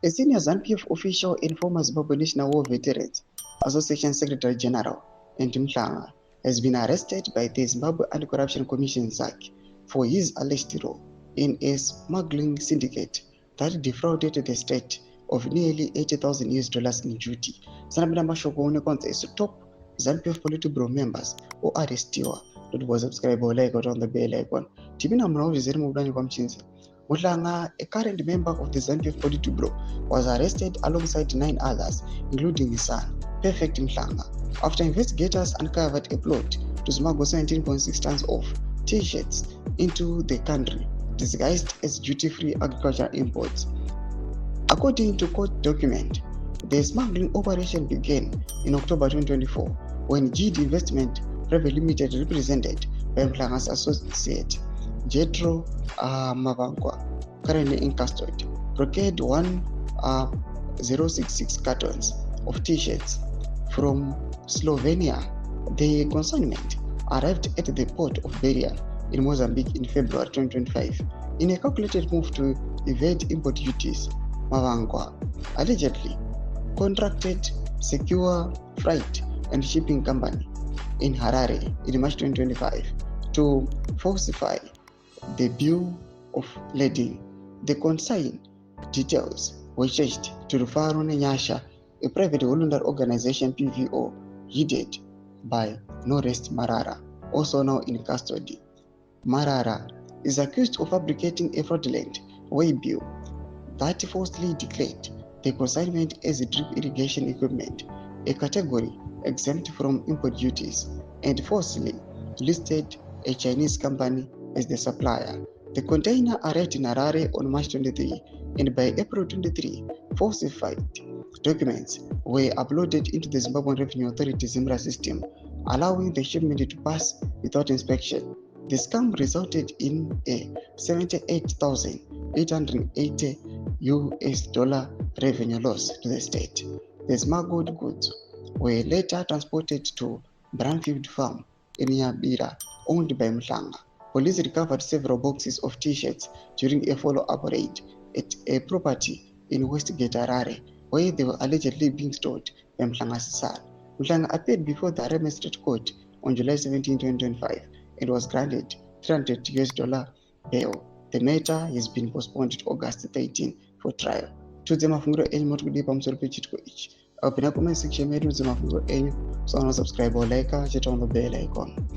A senior ZANU-PF official and former Zimbabwe National War Veterans Association Secretary General and Mnangagwa has been arrested by the Zimbabwe Anti-Corruption Commission (SADC) for his alleged role in a smuggling syndicate that defrauded the state of nearly $80,000 in duty. Sanabina mashoko onekwanza is top ZANU-PF Politburo members who arrestiwa kuti wasubscribe like on the bell icon. Tibina mnaovi zeri mudani kwa mchinzi. Mutlanga, a current member of the ZANU-PF Politburo, was arrested alongside 9 others, including his son, Perfect Mhlanga, after investigators uncovered a plot to smuggle 17.6 tons of T-shirts into the country, disguised as duty-free agricultural imports. According to court document, the smuggling operation began in October 2024 when GD Investment Private Limited, represented by Mhlanga's associate Jetro Mavangwa, currently in custody, procured 1066 cartons of T-shirts from Slovenia. The consignment arrived at the port of Beria in Mozambique in February 2025 in a calculated move to evade import duties. Mavangwa allegedly contracted Secure Freight and Shipping Company in Harare in March 2025 to falsify the bill of lading. The consign details were changed to Rufaro Nyasha, a private voluntary organization PVO headed by Norest Marara, also now in custody. Marara is accused of fabricating a fraudulent way bill that falsely declared the consignment as a drip irrigation equipment, a category exempt from import duties, and falsely listed a Chinese company as the supplier. The container arrived in Harare on March 23, and by April 23, falsified documents were uploaded into the Zimbabwean Revenue Authority ZIMRA system, allowing the shipment to pass without inspection. The scam resulted in a $78,880 revenue loss to the state. The smuggled goods were later transported to Bramfield Farm in Nyabira, owned by Mhlanga. Police recovered several boxes of T-shirts during a follow-up raid at a property in Westgate, Harare, where they were allegedly being stored by Mhlanga's son. Mhlanga appeared before the Harare Magistrate Court on July 17, 2025 and was granted $300 bail. The matter has been postponed to August 13 for trial. Tuze mafunguro enyu motukudipa msoro pechitiko ichi. Apina comment section medu tuze mafunguro enyu. So subscribe or like, hit on the bell icon.